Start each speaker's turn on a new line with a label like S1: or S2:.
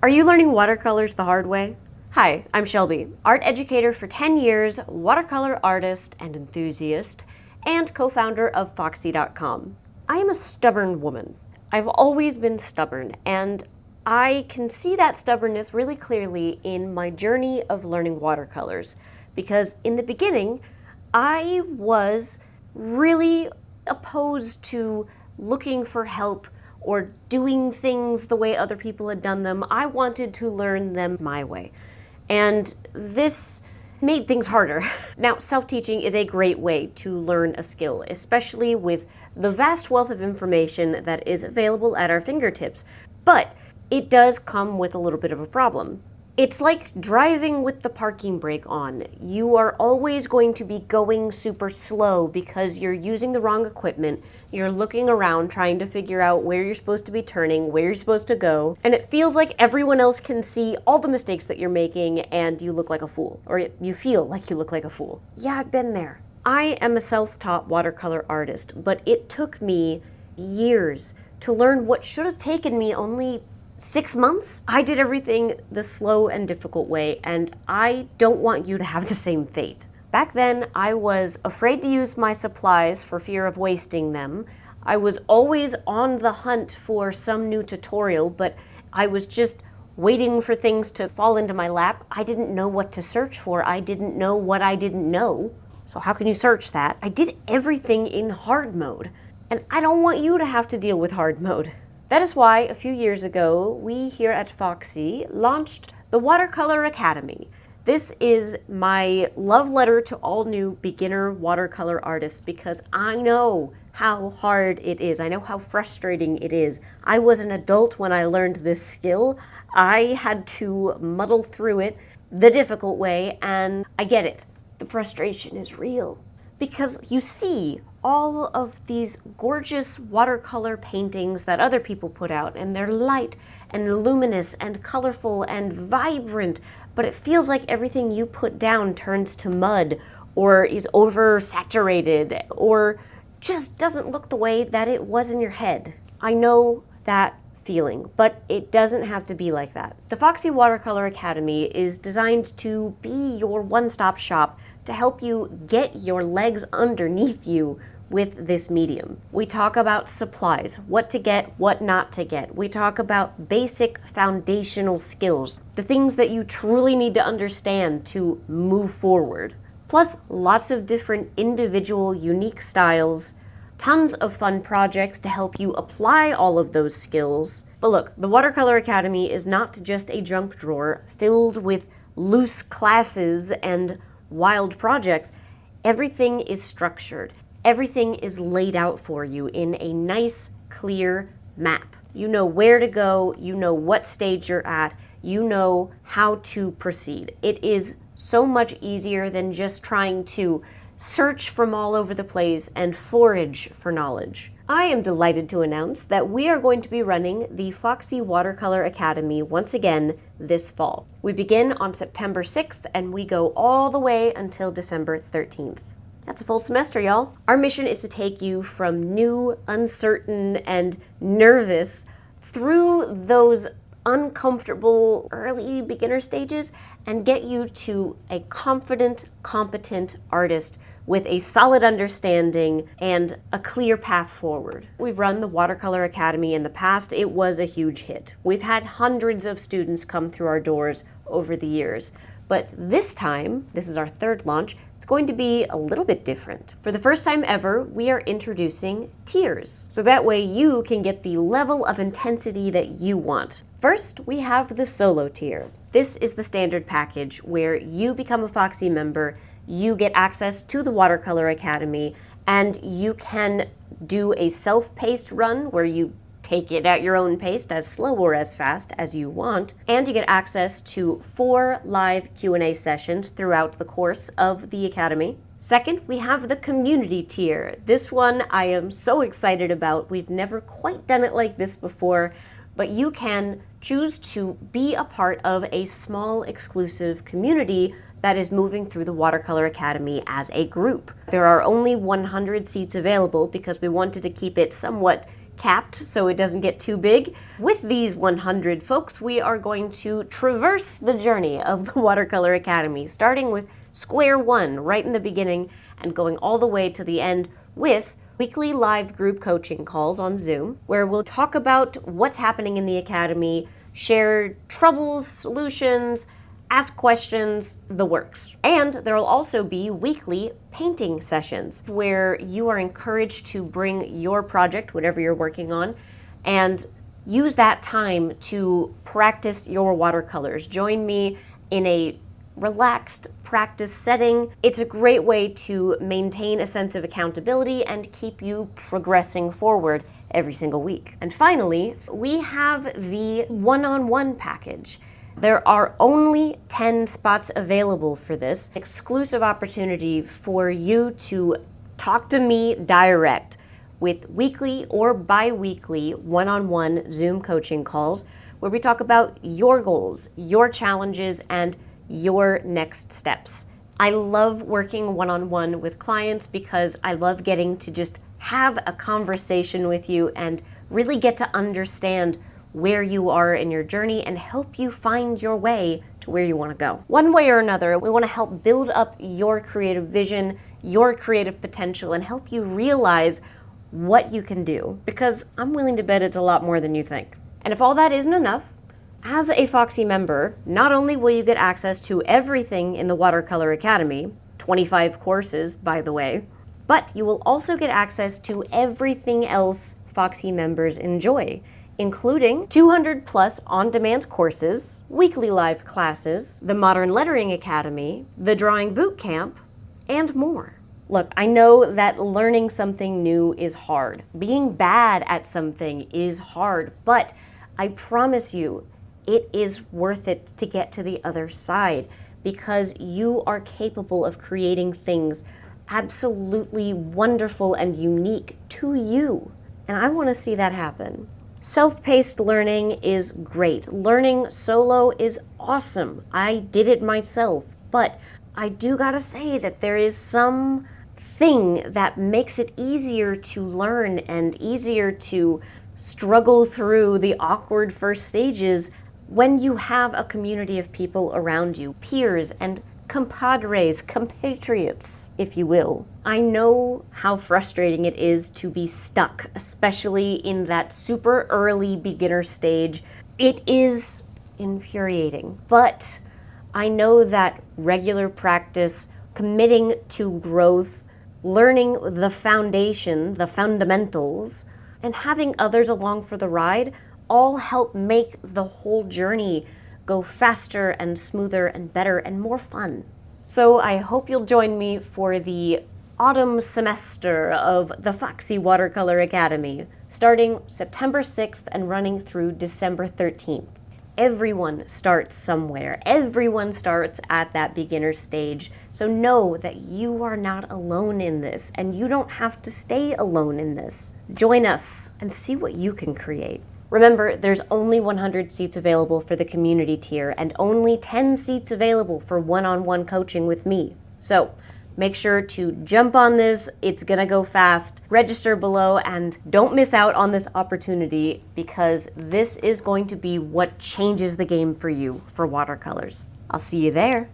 S1: Are you learning watercolors the hard way? Hi, I'm Shelby, art educator for 10 years, watercolor artist and enthusiast, and co-founder of Foxsy.com. I am a stubborn woman. I've always been stubborn, and I can see that stubbornness really clearly in my journey of learning watercolors, because in the beginning, I was really opposed to looking for help or doing things the way other people had done them. I wanted to learn them my way. And this made things harder. Now, self-teaching is a great way to learn a skill, especially with the vast wealth of information that is available at our fingertips. But it does come with a little bit of a problem. It's like driving with the parking brake on. You are always going to be going super slow because you're using the wrong equipment. You're looking around trying to figure out where you're supposed to be turning, where you're supposed to go, and it feels like everyone else can see all the mistakes that you're making and you look like a fool, or you feel like you look like a fool. Yeah, I've been there. I am a self-taught watercolor artist, but it took me years to learn what should have taken me only 6 months. I did everything the slow and difficult way, and I don't want you to have the same fate. Back then, I was afraid to use my supplies for fear of wasting them. I was always on the hunt for some new tutorial, but I was just waiting for things to fall into my lap. I didn't know what to search for. I didn't know what I didn't know. So how can you search that? I did everything in hard mode, and I don't want you to have to deal with hard mode. That is why a few years ago, we here at Foxsy launched the Watercolor Academy. This is my love letter to all new beginner watercolor artists because I know how hard it is. I know how frustrating it is. I was an adult when I learned this skill. I had to muddle through it the difficult way, and I get it. The frustration is real because you see all of these gorgeous watercolor paintings that other people put out, and they're light and luminous and colorful and vibrant, but it feels like everything you put down turns to mud or is oversaturated or just doesn't look the way that it was in your head. I know that feeling, but it doesn't have to be like that. The Foxsy Watercolor Academy is designed to be your one-stop shop to help you get your legs underneath you with this medium. We talk about supplies, what to get, what not to get. We talk about basic foundational skills, the things that you truly need to understand to move forward. Plus lots of different individual unique styles, tons of fun projects to help you apply all of those skills. But look, the Watercolor Academy is not just a junk drawer filled with loose classes and wild projects. Everything is structured. Everything is laid out for you in a nice, clear map. You know where to go, you know what stage you're at, you know how to proceed. It is so much easier than just trying to search from all over the place and forage for knowledge. I am delighted to announce that we are going to be running the Foxsy Watercolor Academy once again this fall. We begin on September 6th and we go all the way until December 13th. That's a full semester, y'all. Our mission is to take you from new, uncertain, and nervous through those uncomfortable early beginner stages and get you to a confident, competent artist with a solid understanding and a clear path forward. We've run the Watercolor Academy in the past. It was a huge hit. We've had hundreds of students come through our doors over the years. But this time, this is our third launch, it's going to be a little bit different. For the first time ever, we are introducing tiers. So that way you can get the level of intensity that you want. First, we have the solo tier. This is the standard package where you become a Foxsy member, you get access to the Watercolor Academy, and you can do a self-paced run where you take it at your own pace, as slow or as fast as you want, and you get access to 4 live Q&A sessions throughout the course of the Academy. Second, we have the community tier. This one I am so excited about. We've never quite done it like this before, but you can choose to be a part of a small exclusive community that is moving through the Watercolor Academy as a group. There are only 100 seats available because we wanted to keep it somewhat capped so it doesn't get too big. With these 100 folks, we are going to traverse the journey of the Watercolor Academy, starting with square one right in the beginning and going all the way to the end with weekly live group coaching calls on Zoom, where we'll talk about what's happening in the Academy, share troubles, solutions, ask questions, the works. And there will also be weekly painting sessions where you are encouraged to bring your project, whatever you're working on, and use that time to practice your watercolors. Join me in a relaxed practice setting. It's a great way to maintain a sense of accountability and keep you progressing forward every single week. And finally, we have the one-on-one package. There are only 10 spots available for this exclusive opportunity for you to talk to me direct with weekly or bi-weekly one-on-one Zoom coaching calls where we talk about your goals, your challenges, and your next steps. I love working one-on-one with clients because I love getting to just have a conversation with you and really get to understand where you are in your journey and help you find your way to where you want to go. One way or another, we want to help build up your creative vision, your creative potential, and help you realize what you can do, because I'm willing to bet it's a lot more than you think. And if all that isn't enough, as a Foxsy member, not only will you get access to everything in the Watercolor Academy, 25 courses, by the way, but you will also get access to everything else Foxsy members enjoy, including 200 plus on-demand courses, weekly live classes, the Modern Lettering Academy, the Drawing Bootcamp, and more. Look, I know that learning something new is hard. Being bad at something is hard, but I promise you, it is worth it to get to the other side because you are capable of creating things absolutely wonderful and unique to you. And I want to see that happen. Self-paced learning is great. Learning solo is awesome. I did it myself, but I do gotta say that there is some thing that makes it easier to learn and easier to struggle through the awkward first stages when you have a community of people around you, peers and compadres, compatriots, if you will. I know how frustrating it is to be stuck, especially in that super early beginner stage. It is infuriating, but I know that regular practice, committing to growth, learning the foundation, the fundamentals, and having others along for the ride all help make the whole journey go faster and smoother and better and more fun. So I hope you'll join me for the autumn semester of the Foxsy Watercolor Academy, starting September 6th and running through December 13th. Everyone starts somewhere. Everyone starts at that beginner stage. So know that you are not alone in this, and you don't have to stay alone in this. Join us and see what you can create. Remember, there's only 100 seats available for the community tier and only 10 seats available for one-on-one coaching with me. So make sure to jump on this. It's gonna go fast. Register below and don't miss out on this opportunity because this is going to be what changes the game for you for watercolors. I'll see you there.